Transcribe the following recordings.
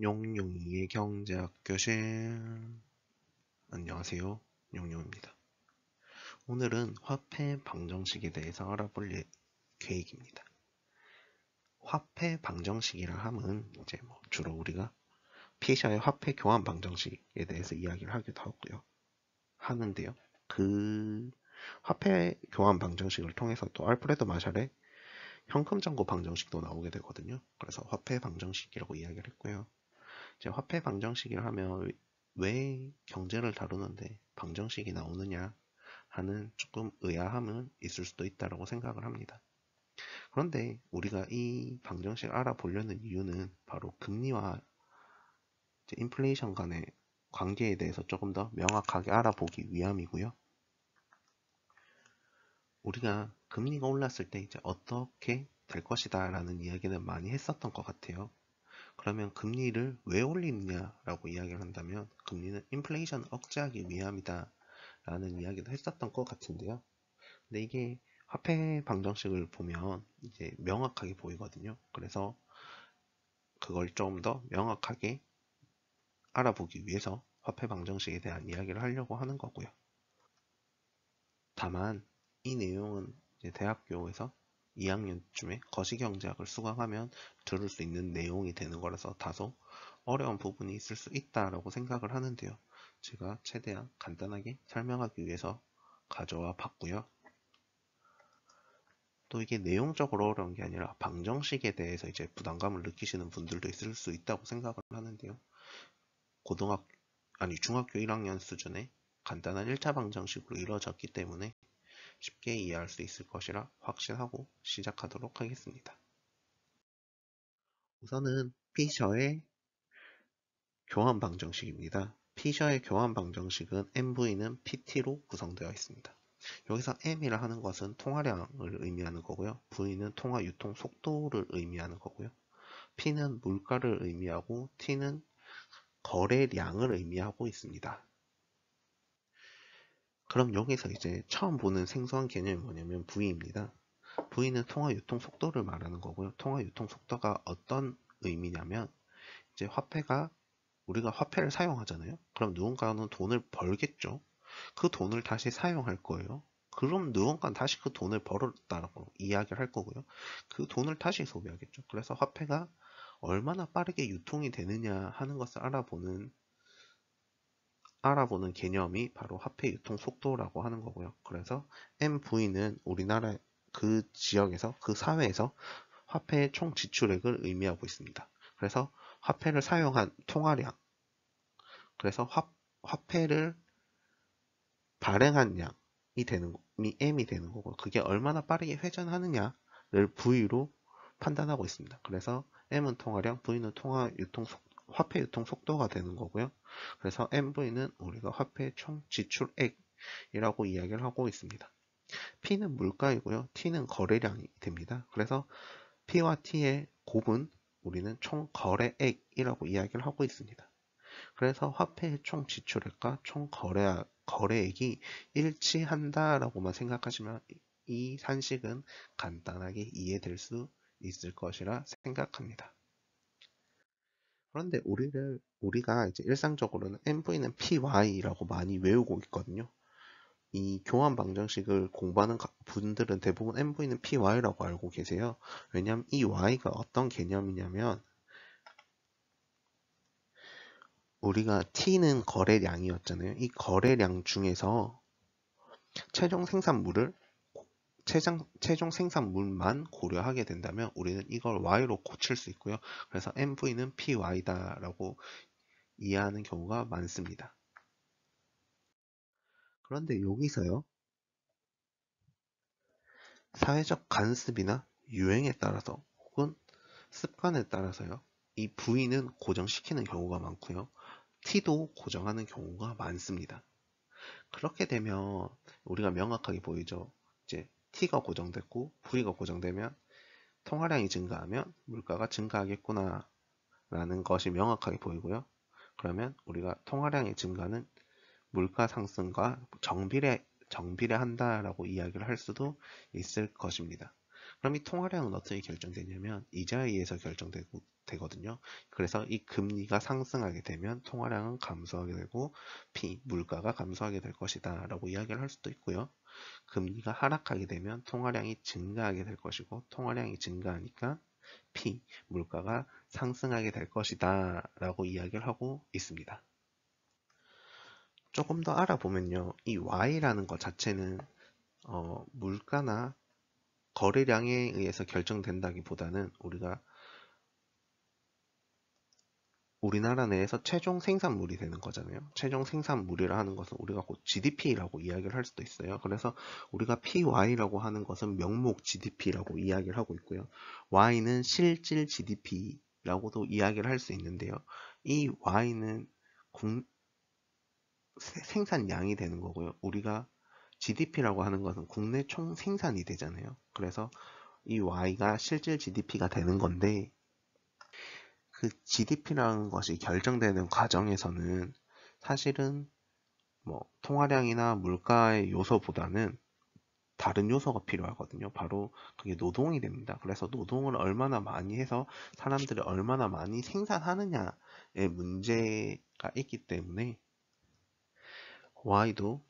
용용이의 경제학 교실. 안녕하세요. 용용입니다. 오늘은 화폐 방정식에 대해서 알아볼 계획입니다. 화폐 방정식이라 함은 이제 주로 우리가 피셔의 화폐 교환 방정식에 대해서 이야기를 하기도 하는데요. 그 화폐 교환 방정식을 통해서 또 알프레드 마샬의 현금 잔고 방정식도 나오게 되거든요. 그래서 화폐 방정식이라고 이야기를 했고요. 이제 화폐 방정식을 하면 왜 경제를 다루는데 방정식이 나오느냐 하는 조금 의아함은 있을 수도 있다고 생각을 합니다. 그런데 우리가 이 방정식을 알아보려는 이유는 바로 금리와 인플레이션 간의 관계에 대해서 조금 더 명확하게 알아보기 위함이고요. 우리가 금리가 올랐을 때 이제 어떻게 될 것이다 라는 이야기는 많이 했었던 것 같아요. 그러면 금리를 왜 올리느냐라고 이야기를 한다면 금리는 인플레이션을 억제하기 위함이다 라는 이야기도 했었던 것 같은데요. 근데 이게 화폐 방정식을 보면 이제 명확하게 보이거든요. 그래서 그걸 좀 더 명확하게 알아보기 위해서 화폐 방정식에 대한 이야기를 하려고 하는 거고요. 다만 이 내용은 이제 대학교에서 2학년쯤에 거시경제학을 수강하면 들을 수 있는 내용이 되는 거라서 다소 어려운 부분이 있을 수 있다라고 생각을 하는데요. 제가 최대한 간단하게 설명하기 위해서 가져와 봤고요. 또 이게 내용적으로 어려운 게 아니라 방정식에 대해서 이제 부담감을 느끼시는 분들도 있을 수 있다고 생각을 하는데요. 중학교 1학년 수준의 간단한 1차 방정식으로 이루어졌기 때문에 쉽게 이해할 수 있을 것이라 확신하고 시작하도록 하겠습니다. 우선은 피셔의 교환 방정식입니다. 피셔의 교환 방정식은 MV는 PT로 구성되어 있습니다. 여기서 M이라 하는 것은 통화량을 의미하는 거고요. V는 통화 유통 속도를 의미하는 거고요. P는 물가를 의미하고 T는 거래량을 의미하고 있습니다. 그럼 여기서 이제 처음 보는 생소한 개념이 뭐냐면 V입니다. V는 통화 유통 속도를 말하는 거고요. 통화 유통 속도가 어떤 의미냐면 이제 우리가 화폐를 사용하잖아요. 그럼 누군가는 돈을 벌겠죠. 그 돈을 다시 사용할 거예요. 그럼 누군가는 다시 그 돈을 벌었다고 이야기를 할 거고요. 그 돈을 다시 소비하겠죠. 그래서 화폐가 얼마나 빠르게 유통이 되느냐 하는 것을 알아보는 개념이 바로 화폐 유통 속도라고 하는 거고요. 그래서 MV는 우리나라 그 지역에서, 그 사회에서 화폐의 총 지출액을 의미하고 있습니다. 그래서 화폐를 사용한 통화량, 그래서 화폐를 발행한 양이 M이 되는 거고, 그게 얼마나 빠르게 회전하느냐를 V로 판단하고 있습니다. 그래서 M은 통화량, V는 화폐 유통 속도가 되는 거고요. 그래서 MV는 우리가 화폐의 총 지출액이라고 이야기를 하고 있습니다. P는 물가이고요. T는 거래량이 됩니다. 그래서 P와 T의 곱은 우리는 총 거래액이라고 이야기를 하고 있습니다. 그래서 화폐의 총 지출액과 총 거래액이 일치한다라고만 생각하시면 이 산식은 간단하게 이해될 수 있을 것이라 생각합니다. 그런데 우리가 이제 일상적으로는 MV는 PY라고 많이 외우고 있거든요. 이 교환 방정식을 공부하는 분들은 대부분 MV는 PY라고 알고 계세요. 왜냐하면 이 Y가 어떤 개념이냐면 우리가 T는 거래량이었잖아요. 이 거래량 중에서 최종 생산물을 최종 생산물만 고려하게 된다면 우리는 이걸 Y로 고칠 수 있고요. 그래서 MV는 PY다라고 이해하는 경우가 많습니다. 그런데 여기서요, 사회적 관습이나 유행에 따라서 혹은 습관에 따라서요, 이 V는 고정시키는 경우가 많고요. T도 고정하는 경우가 많습니다. 그렇게 되면 우리가 명확하게 보이죠. 이제 T가 고정됐고 V가 고정되면 통화량이 증가하면 물가가 증가하겠구나 라는 것이 명확하게 보이고요. 그러면 우리가 통화량의 증가는 물가 상승과 정비례한다라고 이야기를 할 수도 있을 것입니다. 그럼 이 통화량은 어떻게 결정되냐면 이자에 의해서 결정되거든요. 그래서 이 금리가 상승하게 되면 통화량은 감소하게 되고 P, 물가가 감소하게 될 것이다 라고 이야기를 할 수도 있고요. 금리가 하락하게 되면 통화량이 증가하게 될 것이고 통화량이 증가하니까 P, 물가가 상승하게 될 것이다 라고 이야기를 하고 있습니다. 조금 더 알아보면요. 이 Y라는 것 자체는 물가나 거래량에 의해서 결정된다기보다는 우리나라 내에서 최종 생산물이 되는 거잖아요. 최종 생산물이라 하는 것은 우리가 곧 GDP라고 이야기를 할 수도 있어요. 그래서 우리가 PY라고 하는 것은 명목 GDP라고 이야기를 하고 있고요. Y는 실질 GDP라고도 이야기를 할 수 있는데요. 이 Y는 생산량이 되는 거고요. 우리가 GDP라고 하는 것은 국내 총 생산이 되잖아요. 그래서 이 Y가 실질 GDP가 되는 건데 그 GDP라는 것이 결정되는 과정에서는 사실은 뭐 통화량이나 물가의 요소보다는 다른 요소가 필요하거든요. 바로 그게 노동이 됩니다. 그래서 노동을 얼마나 많이 해서 사람들이 얼마나 많이 생산하느냐의 문제가 있기 때문에 Y도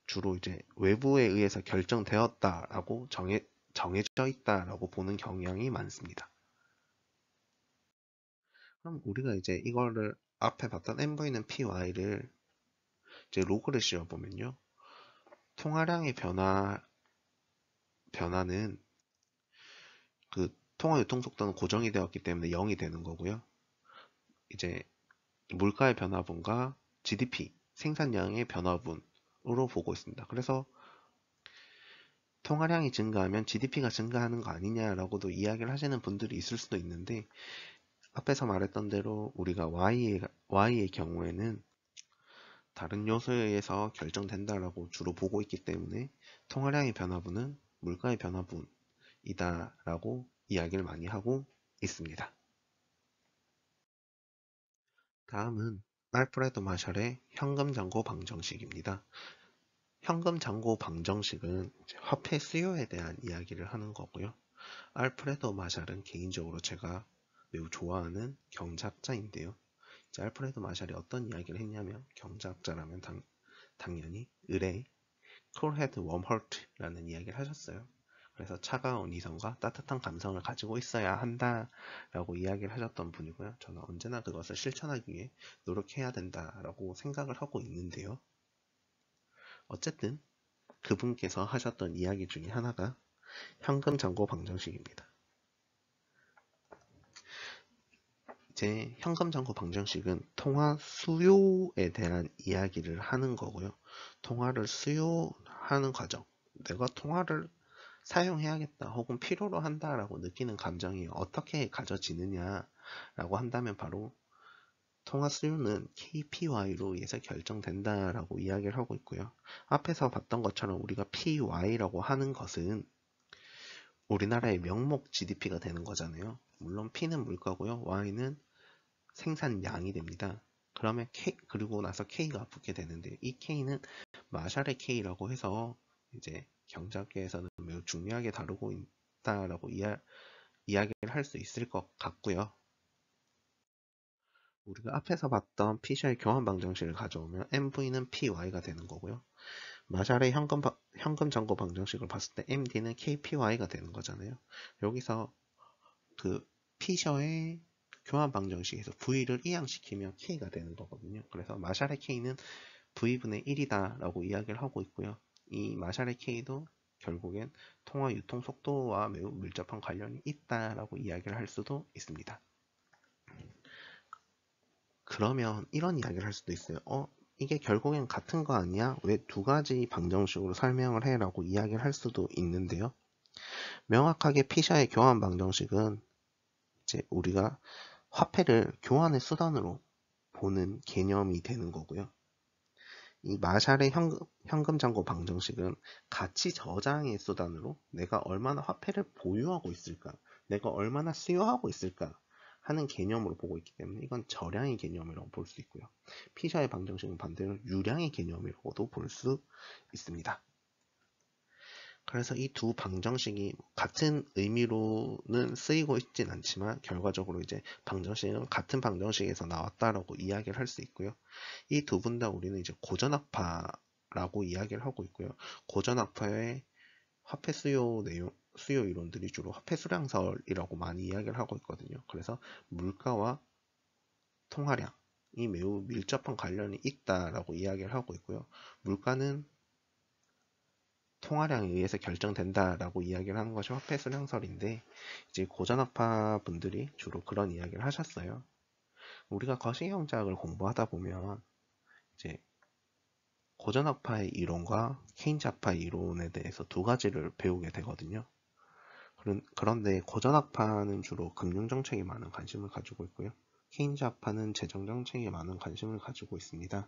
주로 이제 외부에 의해서 결정되었다라고 정해져 있다라고 보는 경향이 많습니다. 그럼 우리가 이제 이거를 앞에 봤던 MV는 PY를 이제 로그를 씌워보면요. 통화량의 변화는 그 통화 유통 속도는 고정이 되었기 때문에 0이 되는 거고요. 이제 물가의 변화분과 GDP, 생산량의 변화분으로 보고 있습니다. 그래서 통화량이 증가하면 GDP가 증가하는 거 아니냐라고도 이야기를 하시는 분들이 있을 수도 있는데 앞에서 말했던 대로 우리가 Y의 경우에는 다른 요소에 의해서 결정된다라고 주로 보고 있기 때문에 통화량의 변화분은 물가의 변화분이다라고 이야기를 많이 하고 있습니다. 다음은 알프레도 마샬의 현금잔고 방정식입니다. 현금잔고 방정식은 화폐 수요에 대한 이야기를 하는 거고요. 알프레도 마샬은 개인적으로 제가 매우 좋아하는 경제학자인데요. 이제 알프레도 마샬이 어떤 이야기를 했냐면 경제학자라면 당연히 을의 콜헤드 웜헐트라는 이야기를 하셨어요. 그래서 차가운 이성과 따뜻한 감성을 가지고 있어야 한다라고 이야기를 하셨던 분이고요. 저는 언제나 그것을 실천하기 위해 노력해야 된다라고 생각을 하고 있는데요. 어쨌든 그분께서 하셨던 이야기 중에 하나가 현금잔고 방정식입니다. 이제 현금잔고 방정식은 통화 수요에 대한 이야기를 하는 거고요. 통화를 수요하는 과정. 내가 통화를 사용해야겠다 혹은 필요로 한다라고 느끼는 감정이 어떻게 가져지느냐라고 한다면 바로 통화 수요는 KPY로 의해서 결정된다라고 이야기를 하고 있고요. 앞에서 봤던 것처럼 우리가 PY라고 하는 것은 우리나라의 명목 GDP가 되는 거잖아요. 물론 P는 물가고요. Y는 생산량이 됩니다. 그러면 그리고 나서 K가 붙게 되는데 이 K는 마샬의 K라고 해서 이제 경제학계에서는 매우 중요하게 다루고 있다라고 이야기를 할 수 있을 것 같고요. 우리가 앞에서 봤던 피셔의 교환 방정식을 가져오면 MV는 PY가 되는 거고요. 마샬의 현금 잔고 방정식을 봤을 때 MD는 KPY가 되는 거잖아요. 여기서 그 피셔의 교환 방정식에서 V를 이항시키면 K가 되는 거거든요. 그래서 마샬의 K는 V분의 1이다 라고 이야기를 하고 있고요. 이 마샬의 K도 결국엔 통화 유통 속도와 매우 밀접한 관련이 있다라고 이야기를 할 수도 있습니다. 그러면 이런 이야기를 할 수도 있어요. 이게 결국엔 같은 거 아니야? 왜 두 가지 방정식으로 설명을 해? 라고 이야기를 할 수도 있는데요. 명확하게 피샤의 교환 방정식은 이제 우리가 화폐를 교환의 수단으로 보는 개념이 되는 거고요. 이 마샬의 현금 잔고 방정식은 가치 저장의 수단으로 내가 얼마나 화폐를 보유하고 있을까, 내가 얼마나 수요하고 있을까 하는 개념으로 보고 있기 때문에 이건 저량의 개념이라고 볼 수 있고요. 피샤의 방정식은 반대로 유량의 개념이라고도 볼 수 있습니다. 그래서 이 두 방정식이 같은 의미로는 쓰이고 있진 않지만 결과적으로 이제 방정식은 같은 방정식에서 나왔다라고 이야기를 할 수 있고요. 이 두 분 다 우리는 이제 고전학파라고 이야기를 하고 있고요. 고전학파의 화폐 수요 이론들이 주로 화폐 수량설이라고 많이 이야기를 하고 있거든요. 그래서 물가와 통화량이 매우 밀접한 관련이 있다라고 이야기를 하고 있고요. 물가는 통화량에 의해서 결정된다라고 이야기를 하는 것이 화폐 수량설인데, 이제 고전학파 분들이 주로 그런 이야기를 하셨어요. 우리가 거시경제학을 공부하다 보면 이제 고전학파의 이론과 케인즈학파의 이론에 대해서 두 가지를 배우게 되거든요. 그런데 고전학파는 주로 금융정책에 많은 관심을 가지고 있고요. 케인즈학파는 재정정책에 많은 관심을 가지고 있습니다.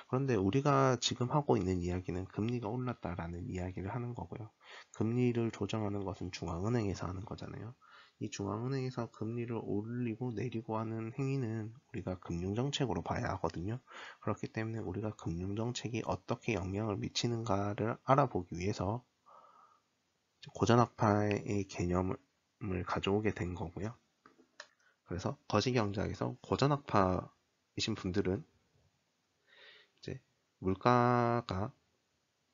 그런데 우리가 지금 하고 있는 이야기는 금리가 올랐다라는 이야기를 하는 거고요. 금리를 조정하는 것은 중앙은행에서 하는 거잖아요. 이 중앙은행에서 금리를 올리고 내리고 하는 행위는 우리가 금융정책으로 봐야 하거든요. 그렇기 때문에 우리가 금융정책이 어떻게 영향을 미치는가를 알아보기 위해서 고전학파의 개념을 가져오게 된 거고요. 그래서 거시경제학에서 고전학파이신 분들은 이제 물가가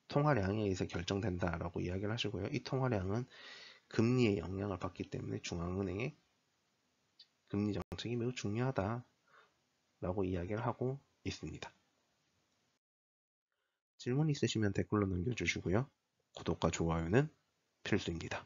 통화량에 의해서 결정된다라고 이야기를 하시고요. 이 통화량은 금리의 영향을 받기 때문에 중앙은행의 금리 정책이 매우 중요하다라고 이야기를 하고 있습니다. 질문 있으시면 댓글로 남겨주시고요. 구독과 좋아요는 필수입니다.